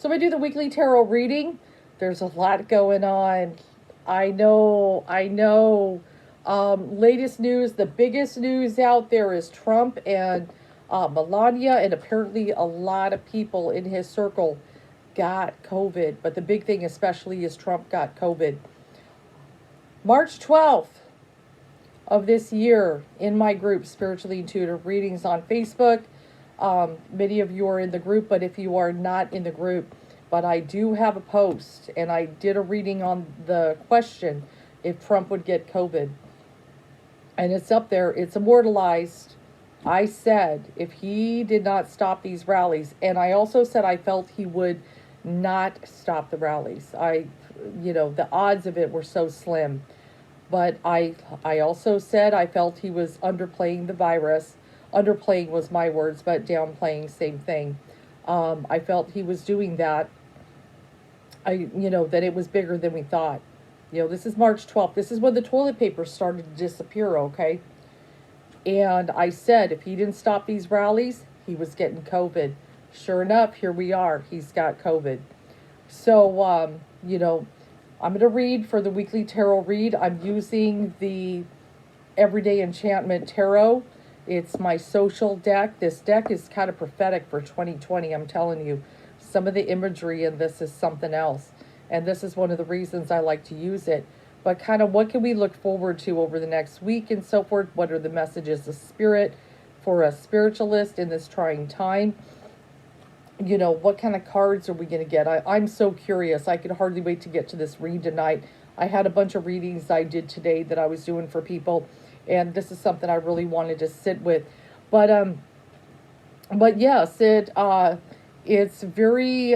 So I do the weekly tarot reading. There's a lot going on. I know. Latest news, the biggest news out there is Trump and Melania, and apparently a lot of people in his circle got COVID. But the big thing especially is Trump got COVID. March 12th of this year, in my group, Spiritually Intuitive Readings on Facebook. Many of you are in the group, but if you are not in the group, but I do have a post, and I did a reading on the question if Trump would get COVID. And it's up there, it's immortalized. I said if he did not stop these rallies, and I also said I felt he would not stop the rallies. The odds of it were so slim. But I also said I felt he was underplaying the virus. Underplaying was my words, but downplaying, same thing. I felt he was doing that. That it was bigger than we thought. This is March 12th. This is when the toilet paper started to disappear, okay? And I said if he didn't stop these rallies, he was getting COVID. Sure enough, here we are. He's got COVID. So, I'm going to read for the weekly tarot read. I'm using the Everyday Enchantment Tarot. It's my social deck. This deck is kind of prophetic for 2020, I'm telling you. Some of the imagery in this is something else. And this is one of the reasons I like to use it. But kind of what can we look forward to over the next week and so forth? What are the messages of spirit for a spiritualist in this trying time? What kind of cards are we going to get? I'm so curious. I could hardly wait to get to this read tonight. I had a bunch of readings I did today that I was doing for people. And this is something I really wanted to sit with. But yes, it's very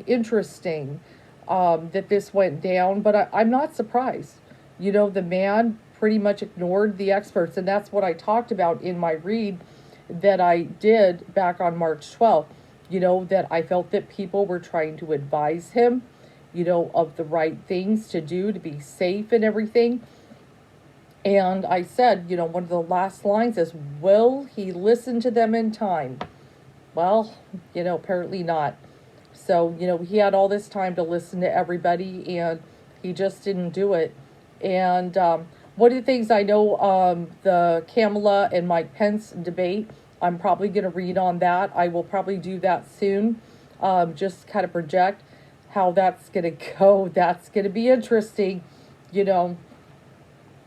interesting that this went down, but I'm not surprised. The man pretty much ignored the experts, and that's what I talked about in my read that I did back on March 12th. That I felt that people were trying to advise him, of the right things to do to be safe and everything. And I said, one of the last lines is, will he listen to them in time? Well, apparently not. So, he had all this time to listen to everybody, and he just didn't do it. And one of the things I know, the Kamala and Mike Pence debate, I'm probably going to read on that. I will probably do that soon. Just kind of project how that's going to go. That's going to be interesting.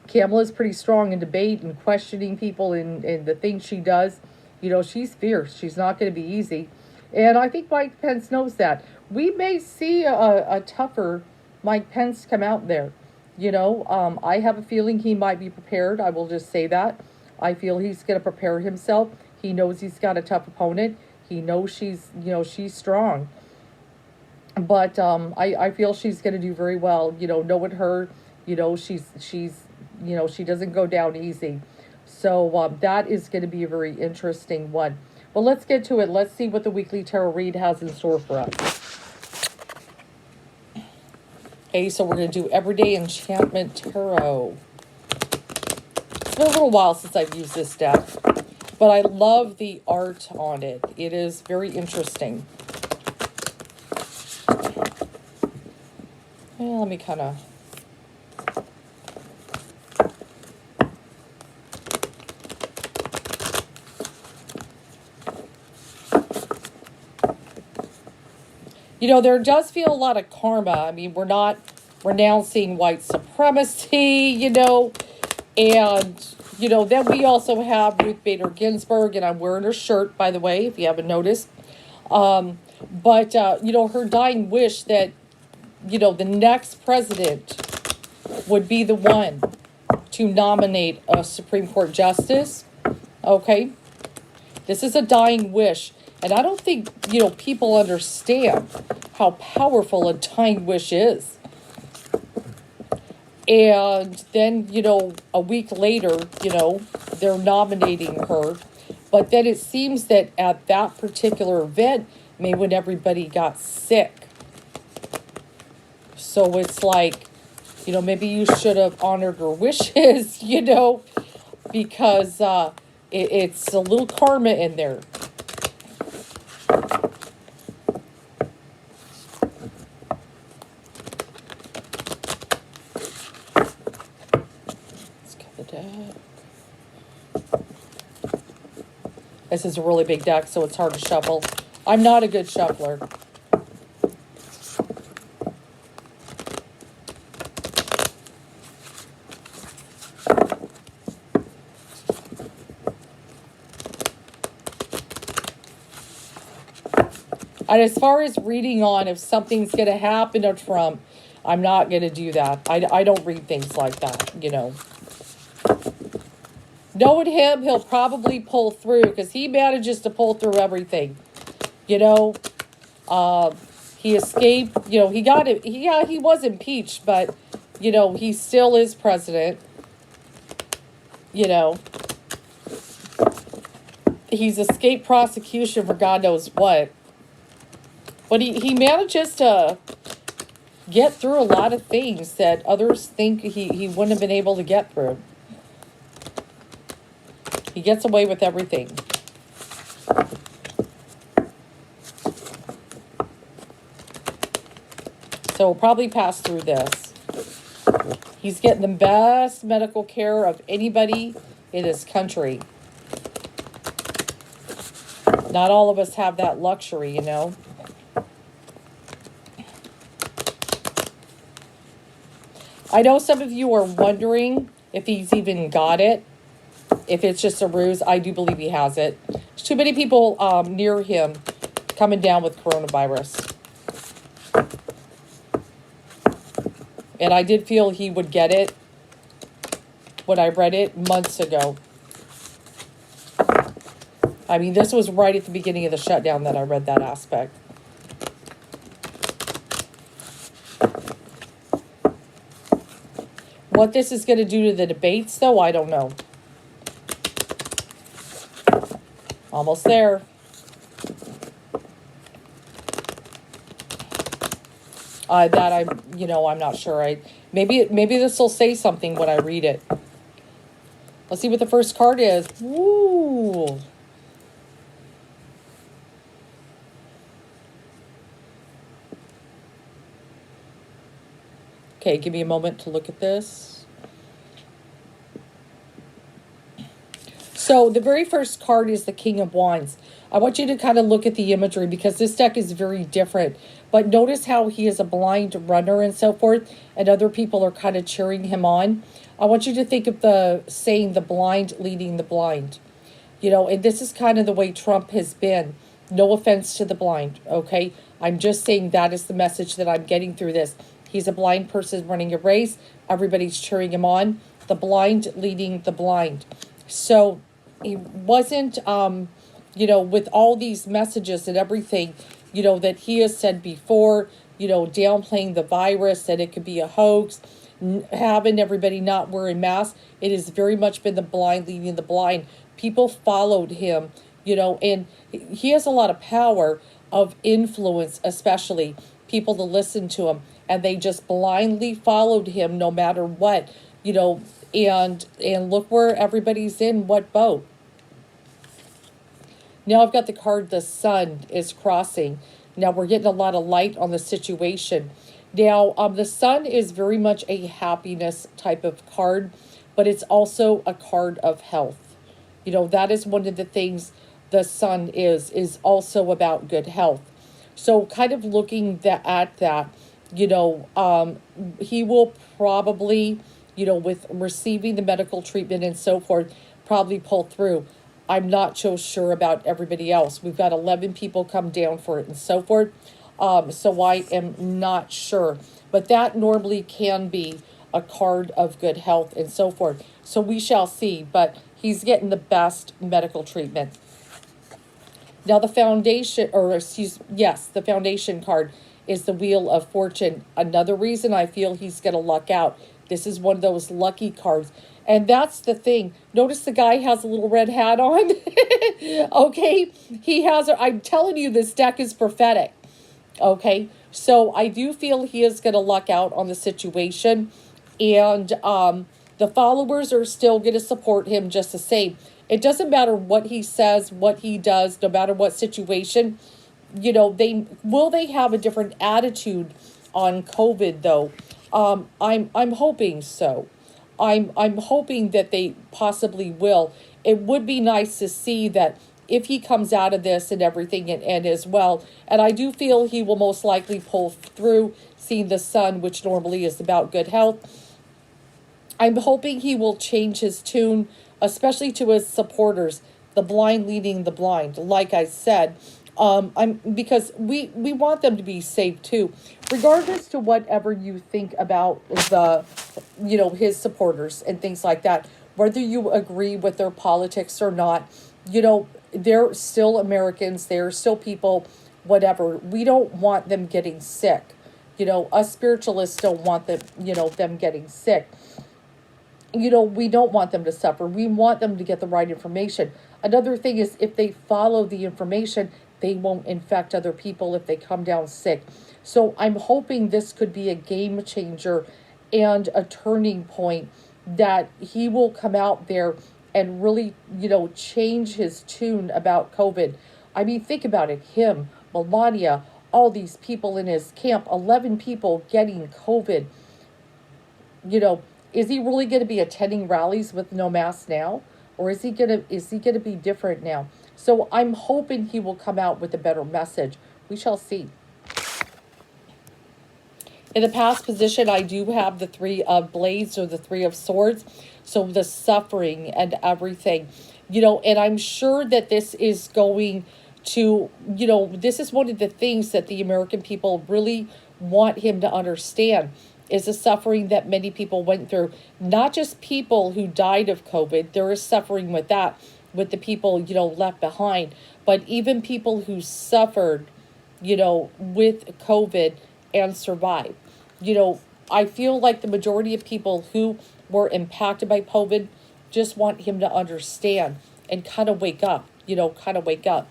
Kamala's pretty strong in debate and questioning people and the things she does. She's fierce. She's not going to be easy. And I think Mike Pence knows that. We may see a tougher Mike Pence come out there. I have a feeling he might be prepared. I will just say that. I feel he's going to prepare himself. He knows he's got a tough opponent. He knows she's strong. But I feel she's going to do very well. Knowing her, she's she doesn't go down easy. So that is going to be a very interesting one. Well, let's get to it. Let's see what the weekly tarot read has in store for us. Okay, so we're going to do Everyday Enchantment Tarot. It's been a little while since I've used this deck, but I love the art on it. It is very interesting. Well, let me kind of... there does feel a lot of karma. I mean, we're not renouncing white supremacy, and, then we also have Ruth Bader Ginsburg, and I'm wearing her shirt, by the way, if you haven't noticed. But her dying wish that, the next president would be the one to nominate a Supreme Court justice. Okay? This is a dying wish. And I don't think, people understand how powerful a dying wish is. And then, a week later, they're nominating her. But then it seems that at that particular event, maybe when everybody got sick. So it's like, maybe you should have honored her wishes, because it's a little karma in there. This is a really big deck, so it's hard to shuffle. I'm not a good shuffler. And as far as reading on if something's going to happen to Trump, I'm not going to do that. I don't read things like that, you know. Knowing him, he'll probably pull through because he manages to pull through everything. You know, he escaped, you know, he got it. He was impeached, but, you know, he still is president. You know, he's escaped prosecution for God knows what. But he manages to get through a lot of things that others think he wouldn't have been able to get through. He gets away with everything. So we'll probably pass through this. He's getting the best medical care of anybody in this country. Not all of us have that luxury, you know. I know some of you are wondering if he's even got it. If it's just a ruse, I do believe he has it. There's too many people near him coming down with coronavirus. And I did feel he would get it when I read it months ago. I mean, this was right at the beginning of the shutdown that I read that aspect. What this is going to do to the debates, though, I don't know. Almost there. That I'm not sure. Maybe this will say something when I read it. Let's see what the first card is. Woo! Okay, give me a moment to look at this. So the very first card is the King of Wands. I want you to kind of look at the imagery because this deck is very different. But notice how he is a blind runner and so forth, and other people are kind of cheering him on. I want you to think of the saying, the blind leading the blind. You know, and this is kind of the way Trump has been. No offense to the blind, okay? I'm just saying that is the message that I'm getting through this. He's a blind person running a race. Everybody's cheering him on. The blind leading the blind. So he wasn't, with all these messages and everything, that he has said before, downplaying the virus, that it could be a hoax, having everybody not wearing masks. It has very much been the blind leading the blind. People followed him, and he has a lot of power of influence, especially people to listen to him. And they just blindly followed him no matter what, and look where everybody's in what boat. Now I've got the card, the sun is crossing. Now we're getting a lot of light on the situation. Now, the sun is very much a happiness type of card, but it's also a card of health. That is one of the things the sun is also about good health. So kind of looking at that, he will probably, with receiving the medical treatment and so forth, probably pull through. I'm not so sure about everybody else. We've got 11 people come down for it and so forth. So I am not sure. But that normally can be a card of good health and so forth. So we shall see. But he's getting the best medical treatment. Now the foundation, the foundation card is the Wheel of Fortune. Another reason I feel he's going to luck out. This is one of those lucky cards. And that's the thing. Notice the guy has a little red hat on. Okay? I'm telling you, this deck is prophetic. Okay? So I do feel he is going to luck out on the situation. And the followers are still going to support him just the same. It doesn't matter what he says, what he does, no matter what situation. They have a different attitude on COVID though. I'm hoping so. I'm hoping that they possibly will. It would be nice to see that if he comes out of this and everything and as well. And I do feel he will most likely pull through, seeing the sun, which normally is about good health. I'm hoping he will change his tune, especially to his supporters, the blind leading the blind. Like I said, I'm because we want them to be safe too, regardless to whatever you think about the, his supporters and things like that. Whether you agree with their politics or not, they're still Americans. They're still people. Whatever. We don't want them getting sick. Us spiritualists don't want them getting sick. We don't want them to suffer. We want them to get the right information. Another thing is, if they follow the information, they won't infect other people if they come down sick. So I'm hoping this could be a game changer and a turning point, that he will come out there and really, change his tune about COVID. I mean, think about it. Him, Melania, all these people in his camp, 11 people getting COVID. Is he really going to be attending rallies with no mask now? Or is he going to be different now? So I'm hoping he will come out with a better message. We shall see. In the past position, I do have the Three of Blades, or the Three of Swords. So the suffering and everything, and I'm sure that this is going to, this is one of the things that the American people really want him to understand, is the suffering that many people went through. Not just people who died of COVID. There is suffering with that, with the people, left behind. But even people who suffered, with COVID and survived. I feel like the majority of people who were impacted by COVID just want him to understand and kind of wake up, wake up.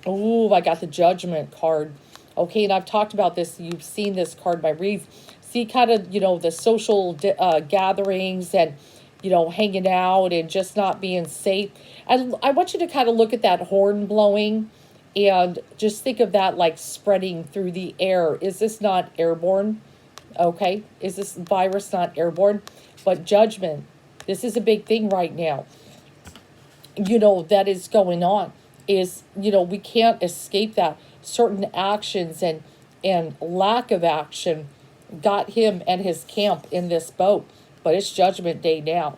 Ooh, I got the Judgment card. Okay, and I've talked about this. You've seen this card by reads. See kind of, the social gatherings and, hanging out and just not being safe. And I want you to kind of look at that horn blowing and just think of that like spreading through the air. Is this not airborne? Okay, is this virus not airborne? But judgment, this is a big thing right now. That is going on. Is, we can't escape that. Certain actions and lack of action got him and his camp in this boat. But it's Judgment Day now.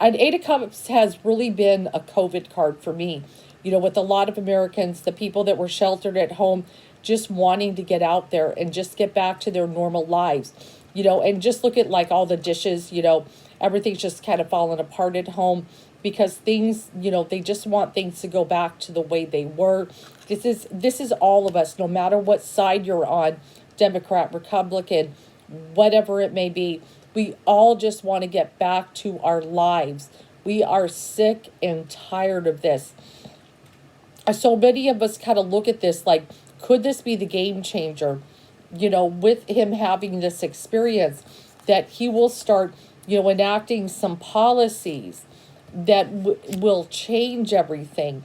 And Eight of Cups has really been a COVID card for me. With a lot of Americans, the people that were sheltered at home, just wanting to get out there and just get back to their normal lives. And just look at like all the dishes, everything's just kind of falling apart at home. Because things, they just want things to go back to the way they were. This is all of us, no matter what side you're on, Democrat, Republican, whatever it may be. We all just want to get back to our lives. We are sick and tired of this. So many of us kind of look at this like, could this be the game changer? With him having this experience, that he will start, enacting some policies that will change everything,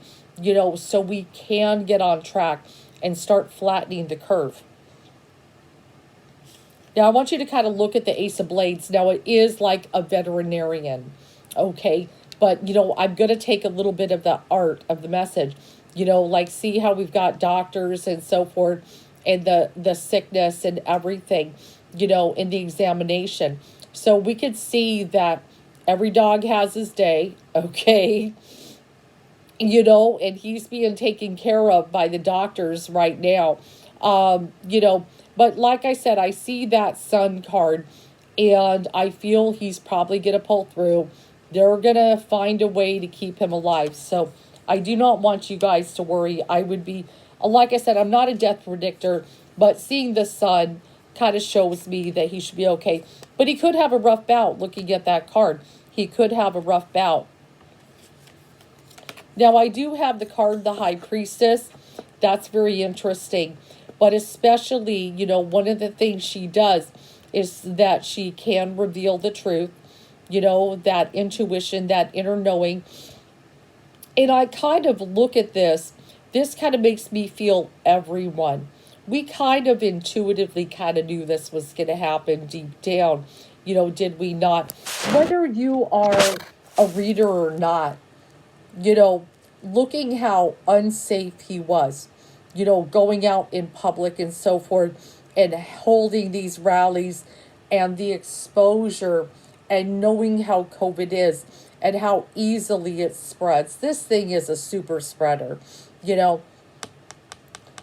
so we can get on track and start flattening the curve. Now, I want you to kind of look at the Ace of Blades. Now, it is like a veterinarian, okay? But, I'm going to take a little bit of the art of the message, like see how we've got doctors and so forth, and the sickness and everything, in the examination. So we could see that every dog has his day, okay? And he's being taken care of by the doctors right now. But like I said, I see that Sun card, and I feel he's probably going to pull through. They're going to find a way to keep him alive. So I do not want you guys to worry. I would be, like I said, I'm not a death predictor, but seeing the Sun kind of shows me that he should be okay. But he could have a rough bout looking at that card. He could have a rough bout. Now, I do have the card, the High Priestess. That's very interesting. But especially, one of the things she does is that she can reveal the truth. That intuition, that inner knowing. And I kind of look at this. This kind of makes me feel everyone. We kind of intuitively kind of knew this was going to happen deep down. did we not? Whether you are a reader or not, you know, looking how unsafe he was, going out in public and so forth and holding these rallies and the exposure and knowing how COVID is and how easily it spreads. This thing is a super spreader, you know.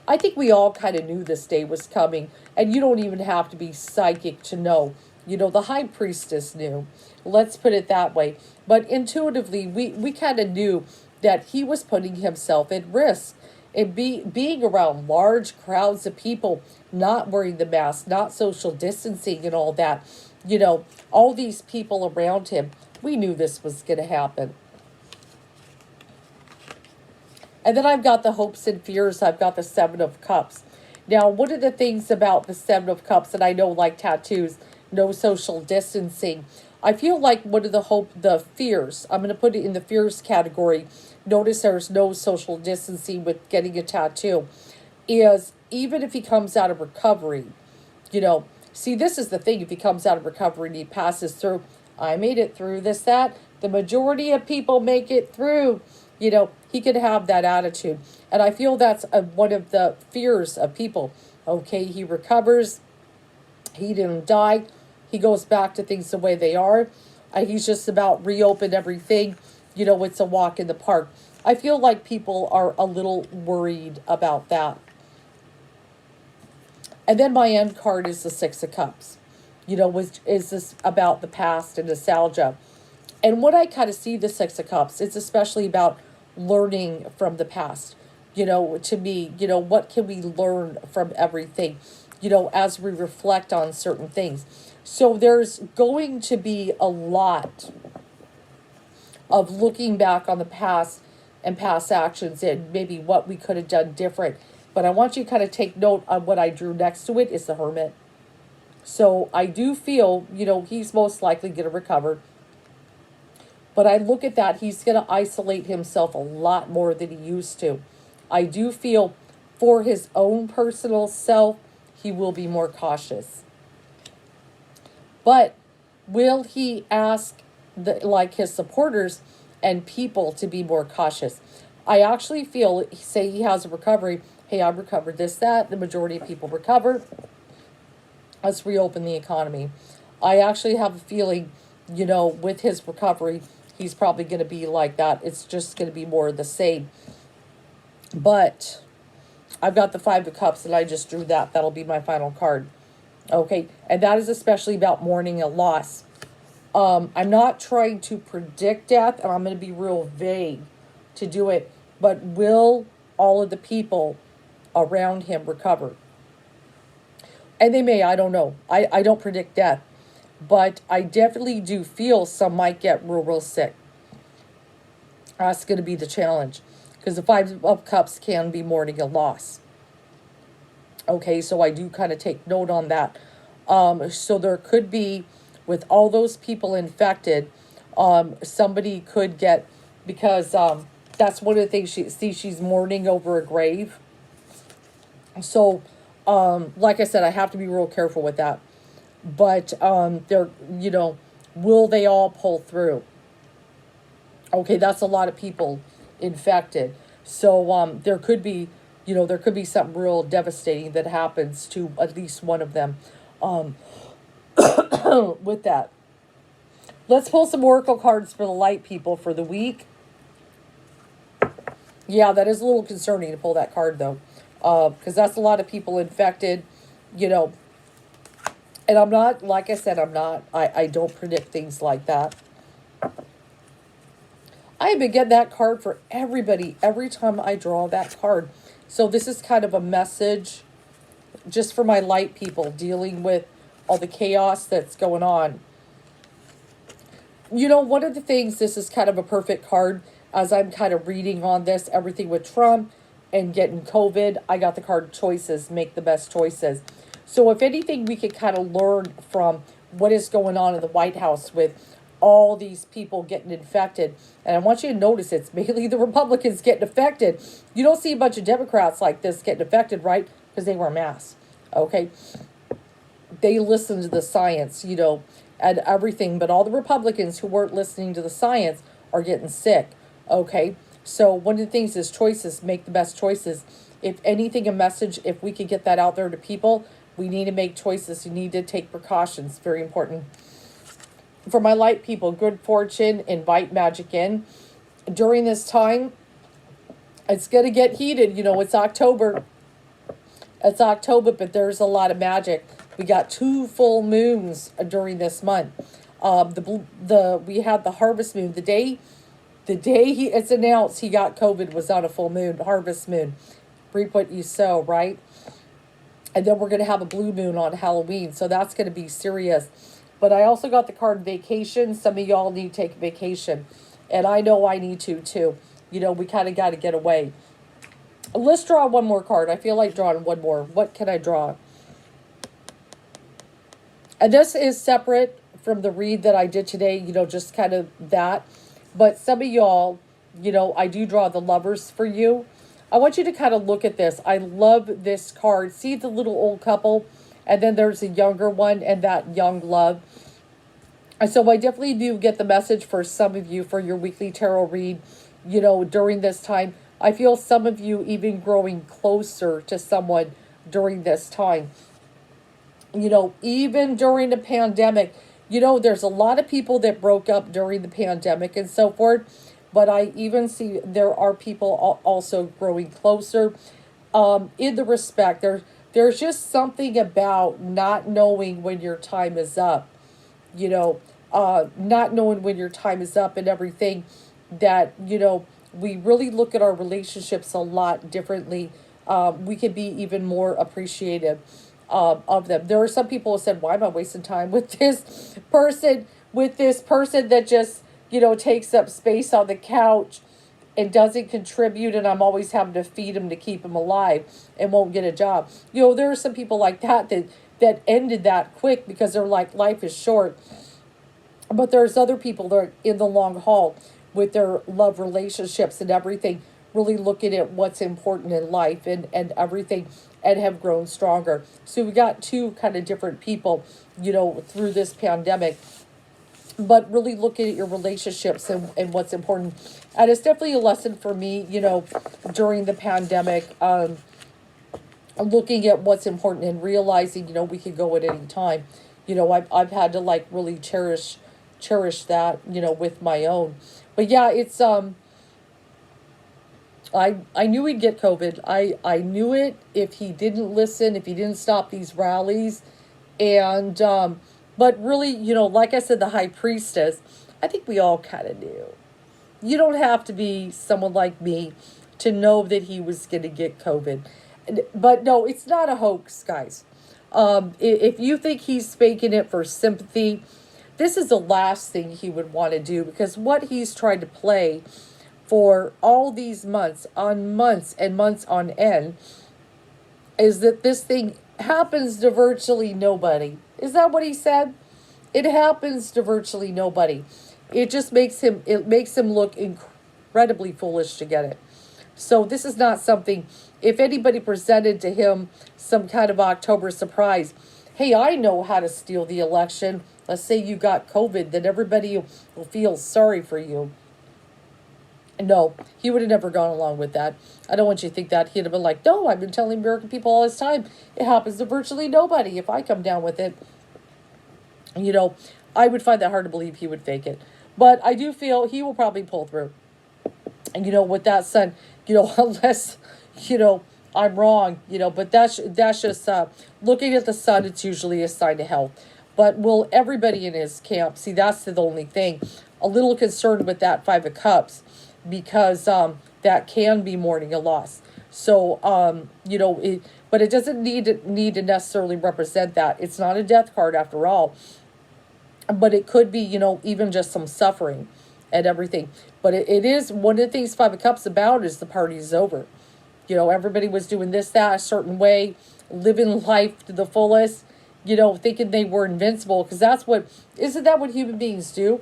I think we all kind of knew this day was coming, and you don't even have to be psychic to know. The high priestess knew. Let's put it that way. But intuitively, we kind of knew that he was putting himself at risk. And being around large crowds of people, not wearing the mask, not social distancing and all that, all these people around him, we knew this was going to happen. And then I've got the hopes and fears. I've got the Seven of Cups. Now, one of the things about the Seven of Cups, and I know like tattoos, no social distancing. I feel like one of the fears, I'm going to put it in the fears category. Notice there's no social distancing with getting a tattoo. Is even if he comes out of recovery, see, this is the thing. If he comes out of recovery and he passes through, I made it through this, that. The majority of people make it through. He could have that attitude. And I feel that's one of the fears of people. Okay, he recovers. He didn't die. He goes back to things the way they are. He's just about reopen everything. It's a walk in the park. I feel like people are a little worried about that. And then my end card is the Six of Cups. Which is this about the past and nostalgia. And what I kind of see the Six of Cups, it's especially about learning from the past. To me, what can we learn from everything, as we reflect on certain things. So there's going to be a lot of looking back on the past and past actions and maybe what we could have done different. But I want you to kind of take note on what I drew next to it is the Hermit. So I do feel, he's most likely going to recover. But I look at that, he's going to isolate himself a lot more than he used to. I do feel for his own personal self, he will be more cautious. But will he ask his supporters and people to be more cautious? I actually feel, say he has a recovery. Hey, I've recovered this, that. The majority of people recover. Let's reopen the economy. I actually have a feeling, with his recovery, he's probably going to be like that. It's just going to be more of the same. But I've got the Five of Cups, and I just drew that. That'll be my final card. Okay, and that is especially about mourning a loss. I'm not trying to predict death, and I'm going to be real vague to do it. But will all of the people around him recover? And they may, I don't know. I don't predict death. But I definitely do feel some might get real sick. That's going to be the challenge. Because the Five of Cups can be mourning a loss. Okay, so I do kind of take note on that. So there could be, with all those people infected, somebody could get, because that's one of the things she's mourning over a grave. So, like I said, I have to be real careful with that. But they're, will they all pull through? Okay, that's a lot of people infected. So there could be, there could be something real devastating that happens to at least one of them. With that, let's pull some oracle cards for the light people for the week. Yeah, that is a little concerning to pull that card though, because that's a lot of people infected, and I'm not, like I said, I don't predict things like that. I've been getting that card for everybody every time I draw that card. So this is kind of a message just for my light people dealing with all the chaos that's going on. One of the things, this is kind of a perfect card as I'm kind of reading on this, everything with Trump and getting COVID. I got the card choices, make the best choices. So if anything, we could kind of learn from what is going on in the White House with all these people getting infected. And I want you to notice it's mainly the Republicans getting affected. You don't see a bunch of Democrats like this getting affected, right? Because they wear masks. Okay. They listen to the science, and everything. But all the Republicans who weren't listening to the science are getting sick. Okay. So one of the things is choices, make the best choices. If anything, a message, if we could get that out there to people, we need to make choices. You need to take precautions. Very important. For my light people, good fortune, invite magic in. During this time, it's going to get heated. It's October. It's October, but there's a lot of magic. We got 2 full moons during this month. We had the harvest moon. The day it's announced he got COVID was on a full moon, harvest moon. Reap what you sow, right? And then we're going to have a blue moon on Halloween. So that's going to be serious. But I also got the card vacation. Some of y'all need to take a vacation. And I know I need to too. We kind of got to get away. Let's draw one more card. I feel like drawing one more. What can I draw? And this is separate from the read that I did today. Just kind of that. But some of y'all, I do draw the lovers for you. I want you to kind of look at this. I love this card. See the little old couple? And then there's a younger one and that young love. And so I definitely do get the message for some of you for your weekly tarot read, during this time. I feel some of you even growing closer to someone during this time. Even during the pandemic, there's a lot of people that broke up during the pandemic and so forth. But I even see there are people also growing closer in the respect. There's just something about not knowing when your time is up, not knowing when your time is up and everything that, we really look at our relationships a lot differently. We can be even more appreciative of them. There are some people who said, why am I wasting time with this person that just, takes up space on the couch and doesn't contribute, and I'm always having to feed him to keep him alive and won't get a job. There are some people like that ended that quick because they're like, life is short. But there's other people that are in the long haul with their love relationships and everything, really looking at what's important in life and everything, and have grown stronger. So we got 2 kind of different people, through this pandemic. But really looking at your relationships and what's important. And it's definitely a lesson for me, during the pandemic, looking at what's important and realizing, we could go at any time. I've had to like really cherish that, with my own. But yeah, it's, I knew he'd get COVID. I knew it if he didn't listen, if he didn't stop these rallies. And, but really, like I said, the high priestess, I think we all kind of knew. You don't have to be someone like me to know that he was going to get COVID. But no, it's not a hoax, guys. If you think he's faking it for sympathy, this is the last thing he would want to do, because what he's tried to play for all these months and months on end is that this thing happens to virtually nobody. Is that what he said? It happens to virtually nobody. It just makes him look incredibly foolish to get it. So this is not something, if anybody presented to him some kind of October surprise, hey, I know how to steal the election. Let's say you got COVID, then everybody will feel sorry for you. No, he would have never gone along with that. I don't want you to think that. He'd have been like, no, I've been telling American people all this time. It happens to virtually nobody. If I come down with it, I would find that hard to believe he would fake it. But I do feel he will probably pull through. And, with that sun, unless, I'm wrong, but that's just, looking at the sun, it's usually a sign of health. But will everybody in his camp, see, that's the only thing. A little concerned with that 5 of Cups, because that can be mourning a loss. So, but it doesn't need to necessarily represent that. It's not a death card after all. But it could be, even just some suffering and everything. But it is, one of the things 5 of Cups about is the party's over. Everybody was doing this, that, a certain way, living life to the fullest, thinking they were invincible. Because isn't that what human beings do?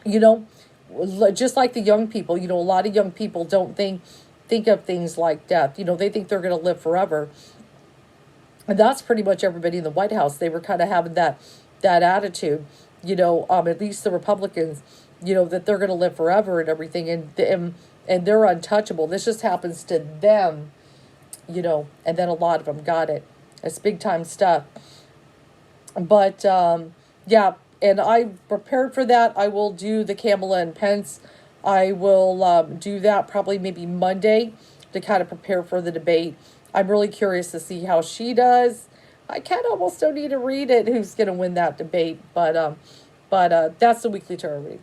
Just like the young people, a lot of young people don't think of things like death. They think they're going to live forever. And that's pretty much everybody in the White House. They were kind of having that that attitude, at least the Republicans, that they're going to live forever and everything, and they're untouchable. This just happens to them, and then a lot of them got it. It's big time stuff. But yeah, and I prepared for that. I will do the Kamala and Pence. I will do that probably maybe Monday to kind of prepare for the debate. I'm really curious to see how she does. I kind of almost don't need to read it who's going to win that debate, but that's the weekly tarot reading.